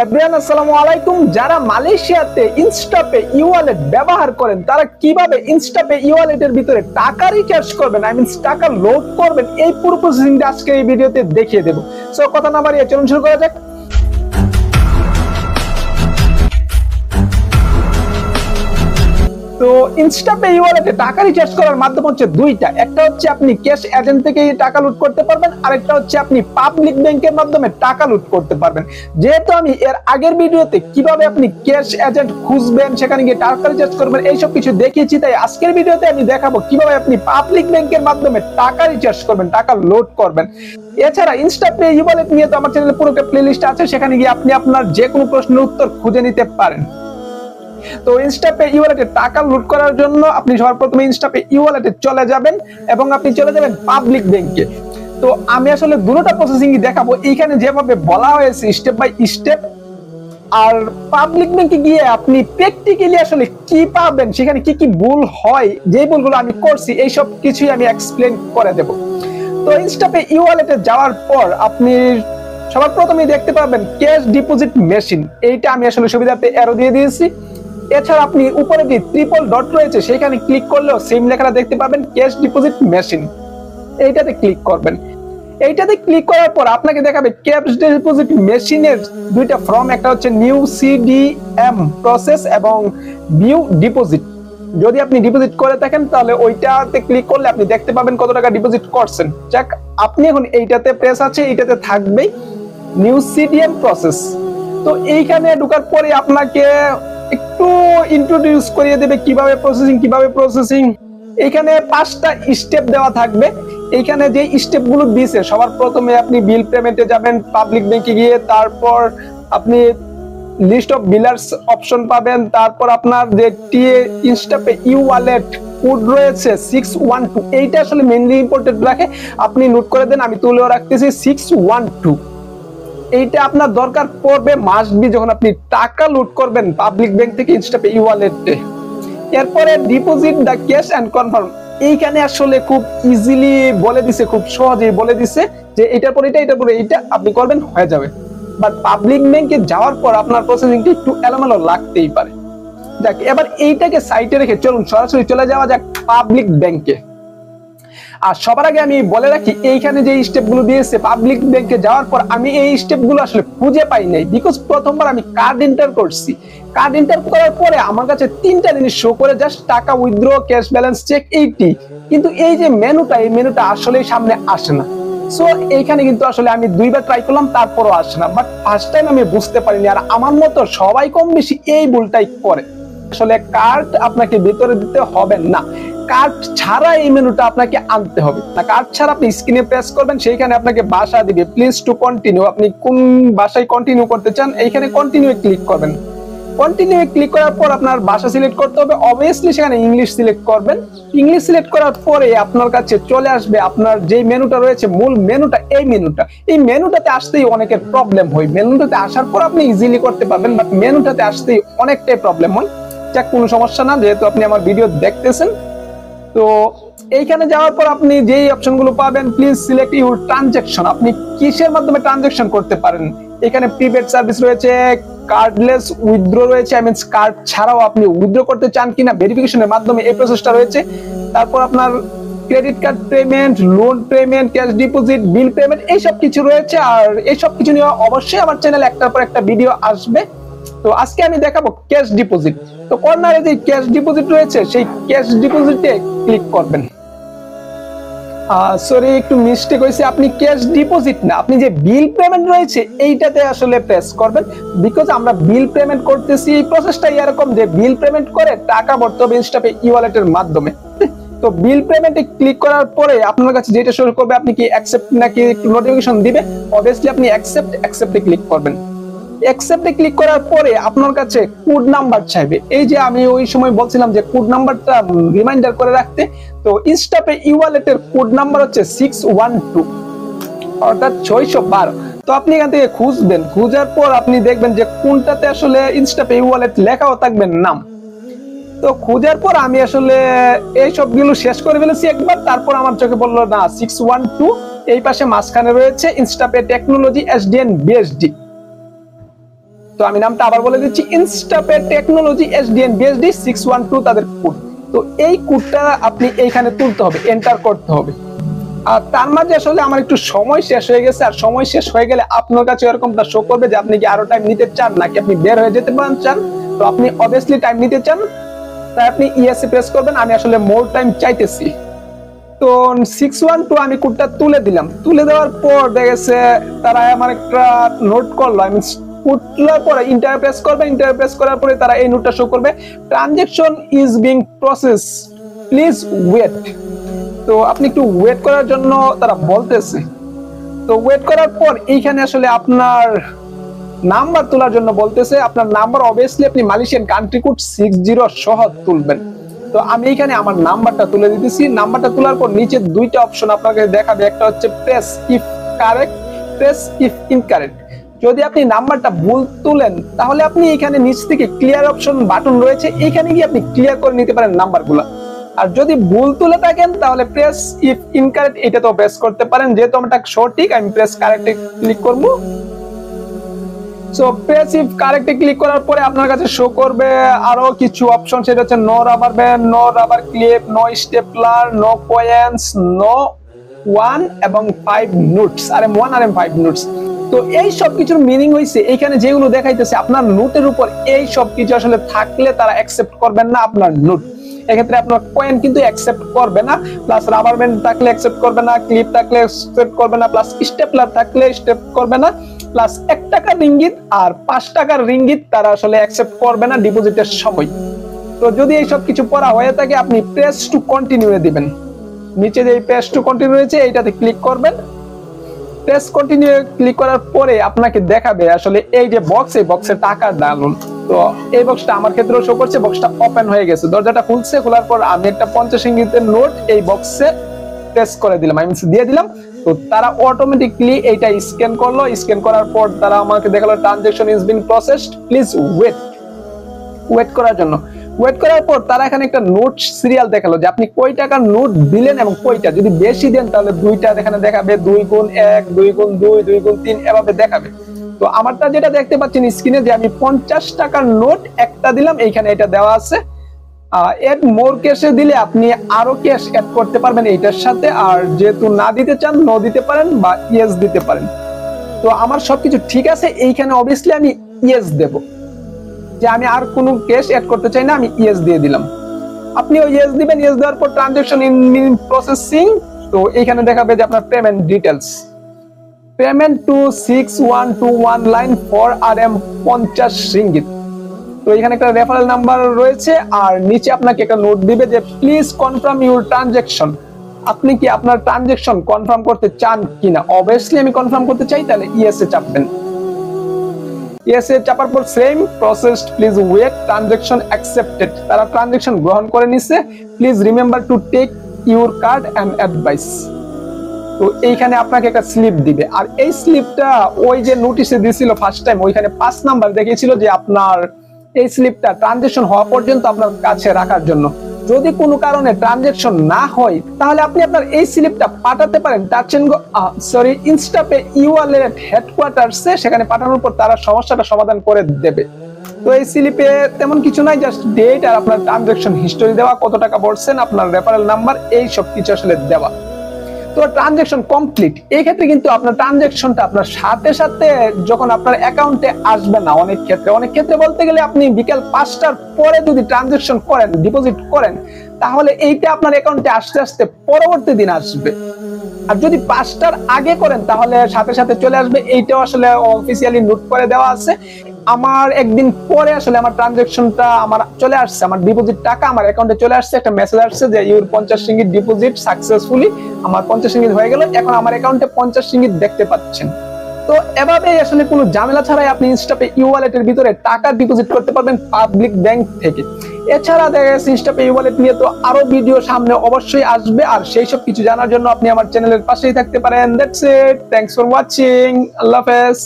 Everyone আসসালামু আলাইকুম। যারা মালয়েশিয়াতে ইনস্টাপে ই-ওয়ালেট ব্যবহার করেন তারা কিভাবে ইনস্টাপে ই-ওয়ালেটের ভিতরে টাকা রিচার্জ করবেন, টাকা লোড করবেন, এই পুরো প্রসেসিংটা আজকে এই ভিডিওতে দেখিয়ে দেব। সো কথা না বাড়িয়ে চলুন শুরু করা যাক। তো ইনস্টাপে ই-ওয়ালেটে টাকা রিচার্জ করার মাধ্যম হচ্ছে দুইটা। একটা হচ্ছে আপনি ক্যাশ এজেন্ট থেকে টাকা লুট করতে পারবেন, আরেকটা হচ্ছে আপনি পাবলিক ব্যাংকের মাধ্যমে টাকা লুট করতে পারবেন। যেহেতু আমি এর আগের ভিডিওতে কিভাবে আপনি ক্যাশ এজেন্ট খুঁজবেন, সেখানে গিয়ে টাকা রিচার্জ করবেন, এইসব কিছু দেখিয়েছি, তাই আজকের ভিডিওতে আমি দেখাবো কিভাবে আপনি পাবলিক ব্যাংকের মাধ্যমে টাকা রিচার্জ করবেন, টাকা লোড করবেন। এছাড়া ইনস্টাপে ই-ওয়ালেট নিয়ে তো আমার চ্যানেলে পুরো একটা প্লেলিস্ট আছে, সেখানে গিয়ে আপনি আপনার যে কোনো প্রশ্নের উত্তর খুঁজে নিতে পারেন। তো ইনস্টাপে ই-ওয়ালেটে টাকা লুট করার জন্য আপনি সবার প্রথমে ইনস্টাপে ই-ওয়ালেটে চলে যাবেন এবং আপনি চলে যাবেন পাবলিক ব্যাংকে। তো আমি আসলে দুটোটা প্রসেসিং দেখাবো, এইখানে যেভাবে বলা হয়েছে স্টেপ বাই স্টেপ। আর পাবলিক ব্যাংকে গিয়ে আপনি প্র্যাকটিক্যালি আসলে কি পাবেন, সেখানে কি কি ভুল হয়, যে ভুলগুলো আমি করছি এইসব কিছুই আমি এক্সপ্লেন করে দেব। তো ইনস্টাপে ই-ওয়ালেটে যাওয়ার পর আপনি সবার প্রথমেই দেখতে পাবেন ক্যাশ ডিপোজিট মেশিন, এইটা আমি আসলে সুবিধাতে অ্যারো দিয়ে দিয়েছি। এছাড়া আপনি উপরে যে ট্রিপল ডট রয়েছে সেখানে ক্লিক করলেও সেম লেখাটা দেখতে পাবেন, ক্যাশ ডিপোজিট মেশিন, এইটাতে ক্লিক করবেন। এইটাতে ক্লিক করার পর আপনাকে দেখাবে ক্যাশ ডিপোজিট মেশিনের দুইটা ফর্ম, একটা হচ্ছে নিউ সিডিএম প্রসেস এবং ভিউ ডিপোজিট। যদি আপনি ডিপোজিট করে থাকেন তাহলে ওইটাতে ক্লিক করলে আপনি দেখতে পাবেন কত টাকা ডিপোজিট করছেন। যাক, আপনি এখন এইটাতে প্রেস আছে, এইটাতে থাকবেই নিউ সিডিএম প্রসেস। তো এইখানে ঢোকার পরে আপনাকে একটু ইন্ট্রোডিউস করিয়ে দেবে কিভাবে প্রসেসিং। এখানে 5টা স্টেপ দেওয়া থাকবে। এখানে যে স্টেপ গুলো দিয়েছে, সবার প্রথমে আপনি বিল পেমেন্টে যাবেন পাবলিক ব্যাংকে গিয়ে, তারপর আপনি লিস্ট অফ বিলার্স অপশন পাবেন, তারপর আপনার যে টিএ ইনস্টাপে ই-ওয়ালেট কোড রয়েছে 612, এইটা আসলে মেইনলি ইম্পর্টেন্ট রাখে, আপনি নোট করে দেন, আমি তুলেও রাখতেছি 612। এইটা আপনার দরকার পড়বে মাস্ট বি যখন আপনি টাকা লুট করবেন পাবলিক ব্যাংক থেকে ইনস্টাপে ই-ওয়ালেটে। এরপরে deposit the cash and confirm, এইখানে আসলে খুব ইজিলি বলে দিছে, খুব সহজেই বলে দিছে যে এটার পর এটা, এটার পর এইটা আপনি করবেন, হয়ে যাবে। বাট পাবলিক ব্যাংকে যাওয়ার পর আপনার প্রসেসিংটি একটু এলোমেলো লাগতেই পারে। দেখ, এবার এইটাকে সাইডে রেখে চলুন সরাসরি চলে যাওয়া যাক পাবলিক ব্যাংকে। আর সবার আগে আমি বলে রাখি, এইখানে যে স্টেপগুলো দিয়েছে পাবলিক ব্যাংকে যাওয়ার পর আমি এই স্টেপগুলো আসলে খুঁজে পাই নাই, বিকজ প্রথমবার আমি কার্ড এন্টার করছি। কার্ড এন্টার করার পরে আমার কাছে 3টা জিনিস শো করে, জাস্ট টাকা উইথড্র, ক্যাশ ব্যালেন্স চেক, এইটি। কিন্তু এই যে মেনুটা, এই মেনুটা আসলে সামনে আসে না। সো এইখানে কিন্তু আসলে আমি 2বার ট্রাই করলাম, তারপরও আসে না। বাট ফার্স্ট টাইম আমি বুঝতে পারিনি, আর আমার মতো সবাই কম বেশি এই ভুলটাই করে। আসলে কার্ড আপনাকে ভিতরে দিতে হবে না, কার্ড ছাড়া এই মেনুটা আপনাকে আনতে হবে না। কার্ড ছাড়া আপনি স্ক্রিনে প্রেস করবেন, সেইখানে আপনাকে ভাষা দিবে প্লিজ টু কন্টিনিউ, আপনি কোন ভাষায় কন্টিনিউ করতে চান, এইখানে কন্টিনিউ ক্লিক করবেন। কন্টিনিউ ক্লিক করার পর আপনার ভাষা সিলেক্ট করতে হবে, অবভিয়াসলি সেখানে ইংলিশ সিলেক্ট করবেন। ইংলিশ সিলেক্ট করার পরে আপনার কাছে চলে আসবে আপনার যে মেনুটা রয়েছে, মূল মেনুটা, এই মেনুটাতে আসতেই অনেকের প্রবলেম হয়। মেনুটাতে আসার পর আপনি ইজিলি করতে পারবেন, বাট মেনুটাতে আসতেই অনেকটাই প্রবলেম হয়। যাক, কোনো সমস্যা না, যেহেতু আপনি আমার ভিডিও দেখতেছেন। তো এইখানে যাওয়ার পর আপনি যেই অপশনগুলো পাবেন, প্লিজ সিলেক্ট ইউর ট্রানজাকশন, আপনি কিসের মাধ্যমে ট্রানজাকশন করতে পারেন। এখানে প্রিপেড সার্ভিস রয়েছে, কার্ডলেস উইথড্র রয়েছে, কার্ড ছাড়াও আপনি উইথড্র করতে চান কিনা ভেরিফিকেশনের মাধ্যমে এই প্রসেসটা রয়েছে। তারপর আপনার credit card payment, loan payment, cash deposit, bill payment, এইসব কিছু রয়েছে। আর এইসব কিছু নিয়ে অবশ্যই আমার চ্যানেলে একটার পর একটা ভিডিও আসবে। তো আজকে আমি দেখাবো ক্যাশ ডিপোজিট। তো কর্নারে যে ক্যাশ ডিপোজিট রয়েছে, সেই ক্যাশ ডিপোজিটে ক্লিক করবেন। সরি, একটু মিস্টেক হয়েছে, আপনি ক্যাশ ডিপোজিট না, আপনি যে বিল পেমেন্ট রয়েছে এইটাতে আসলে প্রেস করবেন, বিকজ আমরা বিল পেমেন্ট করতেছি। এই প্রসেসটাই এরকম যে বিল পেমেন্ট করে টাকা ভরতে হবে ইনস্টাপে ই-ওয়ালেটের মাধ্যমে। তো বিল পেমেন্টে ক্লিক করার পরে আপনার কাছে যেটা শুরু করবে, আপনি কি অ্যাকসেপ্ট নাকি নোটিফিকেশন দিবে, অবভিয়াসলি আপনি অ্যাকসেপ্টে ক্লিক করবেন। অ্যাকসেপ্টে ক্লিক করার পরে আপনার কাছে কোড নাম্বার চাইবে। এই যে আমি ওই সময় বলছিলাম যে কোড নাম্বারটা রিমাইন্ডার করে রাখতে, তো ইনস্টাপে ই-ওয়ালেটের কোড নাম্বার হচ্ছে 612, অর্থাৎ 612। তো আপনি এখান থেকে খুঁজবেন, খোঁজার পর আপনি দেখবেন যে কোনটাতে আসলে ইনস্টাপে ই-ওয়ালেট লেখাও থাকবে নাম। তো খোঁজার পর আমি আসলে এই সবগুলো শেষ করে ফেলেছি একবার, তারপর আমার চোখে বললো না 612, এই পাশে মাঝখানে রয়েছে ইনস্টাপে টেকনোলজি এসডিএন বিএসডি। তো আমি নামটা আবার বলে দিচ্ছি, ইনস্টাপে টেকনোলজি এসডিএন বিএসডি 612 তাদের কোড। তো এই কোডটা আপনি এইখানে তুলতে হবে, এন্টার করতে হবে। আর তার মাঝে আসলে আমার একটু সময় শেষ হয়ে গেছে, আর সময় শেষ হয়ে গেলে আপনার কাছে এরকমটা শো করবে যে আপনি কি আরো টাইম নিতে চান নাকি আপনি বের হয়ে যেতে চান। তো আপনি অবভিয়াসলি টাইম নিতে চান, তাই আপনি ইএসএ প্রেস করবেন। আমি আসলে মোর টাইম চাইতেছি, তো 612 আমি কোডটা তুলে দিলাম। তুলে দেওয়ার পর দেখেছে তারা আমার একটা নোট করলো। আমি কোড তোলার পরে ইন্টার প্রেস করবে, ইন্টার প্রেস করার পরে তারা এই নোটটা শো করবে, transaction is being process, please wait. তো আপনি একটু ওয়েট করার জন্য তারা বলতেছে। তো ওয়েট করার পর এইখানে আসলে আপনার নাম্বার তোলার জন্য বলতেছে। আপনার নাম্বার অবভিয়াসলি আপনি মালয়েশিয়ান কান্ট্রি কোড 60 সহ তুলবেন। তো আমি এখানে আমার নাম্বারটা তুলে দিতেছি। নাম্বারটা তোলার পর নিচে দুইটা অপশন আপনাকে দেখাবে, একটা হচ্ছে press if correct, press if incorrect. যদি আপনি নাম্বারটা ভুল তুলেন তাহলে আপনি এখানে নিচ থেকে ক্লিয়ার অপশন বাটন রয়েছে, এখানে গিয়ে আপনি ক্লিয়ার করে নিতে পারেন নাম্বারগুলো। আর যদি ভুল তুলে থাকেন তাহলে প্রেস ইফ ইনকারেক্ট এটা তো প্রেস করতে পারেন। যেহেতু আমরা সঠিক, আমি প্রেস কারেক্টে ক্লিক করব। সো প্রেস ইফ কারেক্টে ক্লিক করার পরে আপনার কাছে শো করবে আরো কিছু অপশন, সেটা হচ্ছে no rubber band, no rubber clip, no stapler, no coins, no 1 এবং 5 নোটস, RM1 RM5 নোটস। তো এই সব কিছুর মিনিং হইছে এখানে যেগুলো দেখাইতেছে আপনার নোটের উপর এই সব কিছু আসলে থাকলে তারা অ্যাকসেপ্ট করবেন না আপনার নোট। এক্ষেত্রে আপনার কয়েন কিন্তু অ্যাকসেপ্ট করবে না, প্লাস রাবার ব্যান্ড থাকলে অ্যাকসেপ্ট করবে না, ক্লিপ থাকলে অ্যাকসেপ্ট করবে না, প্লাস স্টেপলার থাকলে স্টেপ করবে না, প্লাস 1 টাকার রিঙ্গিত আর 5 টাকার রিঙ্গিত তারা আসলে অ্যাকসেপ্ট করবে না ডিপোজিটের সময়। তো যদি এই সব কিছু পড়া হয়ে থাকে আপনি প্রেস টু কন্টিনিউ এ দিবেন। নিচে যে প্রেস টু কন্টিনিউ রয়েছে এইটাতে ক্লিক করবেন। প্রেস কন্টিনিউ ক্লিক করার পরে আপনাকে দেখাবে আসলে এই যে বক্স, এই বক্সে টাকা ডালুন। তো এই বক্সটা আমার ক্ষেত্রেও শো করছে, বক্সটা ওপেন হয়ে গেছে, দরজাটা খুলছে। খোলার পর আমি একটা 50 রিঙ্গিতের নোট এই বক্সে প্রেস করে দিলাম, আমি দিয়ে দিলাম। তো তারা অটোমেটিকলি এইটা স্ক্যান করলো। স্ক্যান করার পর তারা আমাকে দেখালো transaction is being processed, please wait. Wait করার জন্য ওয়েট করার পর তারা এখানে একটা নোট সিরিয়াল দেখালো যে আপনি কয় টাকার নোট দিলেন এবং কয়টা। যদি বেশি দেন তাহলে দুইটা এখানে দেখাবে, 2 গুণ 1, 2 গুণ 2, 2 গুণ 3 এভাবে দেখাবে। তো আমারটা যেটা দেখতে পাচ্ছেন স্ক্রিনে যে আমি 50 টাকার নোট একটা দিলাম, এইখানে এটা দেওয়া আছে। এড মোর ক্যাশে দিলে আপনি আরো ক্যাশ অ্যাড করতে পারবেন এইটার সাথে। আর যেহেতু না দিতে চান নো দিতে পারেন বা ইয়েস দিতে পারেন। তো আমার সবকিছু ঠিক আছে, এইখানে অবভিয়াসলি আমি ইয়েস দেব, যে আমি আর কোনো ক্যাশ অ্যাড করতে চাই না, আমি ইয়েস দিয়ে দিলাম। আপনিও ইয়েস দিবেন। ইয়েস দেওয়ার পর ট্রানজাকশন ইন প্রসেসিং। তো এইখানে দেখাবে যে আপনার payment details, payment to 6121 line for RM 50 ringgit. তো এখানে একটা রেফারেল নাম্বার রয়েছে, আর নিচে আপনাকে একটা নোট দিবে যে প্লিজ কনফার্ম ইউর ট্রানজাকশন। আপনি কি আপনার ট্রানজাকশন কনফার্ম করতে চান কিনা। অবভিয়াসলি আমি কনফার্ম করতে চাই, তাহলে ইয়েস এ চাপবেন। ইয়েস এ চাপার পর same processed, please wait, transaction accepted. তারা ট্রানজাকশন গ্রহণ করে নিছে। Please remember to take your card and advice. তো এইখানে আপনাকে একটা স্লিপ দিবে, আর এই স্লিপটা ওই যে নোটিশে দিছিল ফার্স্ট টাইম, ওইখানে 5 নাম্বার দেখিয়েছিল যে আপনার এই স্লিপটা ট্রানজাকশন হওয়া পর্যন্ত আপনার কাছে রাখার জন্য। যদি কোনো কারণে ট্রানজাকশন না হয় তাহলে আপনি আপনার এই স্লিপটা পাঠাতে পারেন ইনস্টাপে ই-ওয়ালেট হেডকোয়ার্টারসে। সেখানে পাঠানোর পর তারা সমস্যাটা সমাধান করে দেবে। তো এই স্লিপে তেমন কিছু নাই, জাস্ট ডেট আর আপনার ট্রানজাকশন হিস্টোরি দেওয়া, কত টাকা ভরছেন, আপনার রেফারেল নাম্বার, এই সব কিছু আসলে দেওয়া। তো ট্রানজাকশন কমপ্লিট। এই ক্ষেত্রে কিন্তু আপনার ট্রানজাকশনটা আপনার সাথে সাথে যখন আপনার অ্যাকাউন্টে আসবে না। অনেক ক্ষেত্রে বলতে গেলে আপনি বিকেল 5টার পরে যদি ট্রানজাকশন করেন, ডিপোজিট করেন, তাহলে এইটা আপনার অ্যাকাউন্টে আস্তে আস্তে পরবর্তী দিন আসবে। আর যদি 5টার আগে করেন তাহলে সাথে সাথে চলে আসবে। এইটাও আসলে অফিসিয়ালি নোট করে দেওয়া আছে। আমার একদিন পরে আসলে আমার ট্রানজাকশনটা আমার চলে আসছে, আমার ডিপোজিট টাকা আমার অ্যাকাউন্টে চলে আসছে। একটা মেসেজ আসছে যে ইউর 50 রিঙ্গিত ডিপোজিট সাকসেসফুলি। আমার 50 রিঙ্গিত হয়ে গেল, এখন আমার অ্যাকাউন্টে 50 রিঙ্গিত দেখতে পাচ্ছেন। তো এভাবে আসলে কোনো ঝামেলা ছাড়াই আপনি ইনস্টাপে ই-ওয়ালেটের ভিতরে টাকা ডিপোজিট করতে পারবেন পাবলিক ব্যাংক থেকে। এছাড়া দেখা গেছে ইনস্টাপে ই-ওয়ালেট নিয়ে তো আরো ভিডিও সামনে অবশ্যই আসবে, আর সেই সব কিছু জানার জন্য আপনি আমার চ্যানেলের পাশেই থাকতে পারেন। That's it, thanks for watching, আল্লাহ হাফেজ।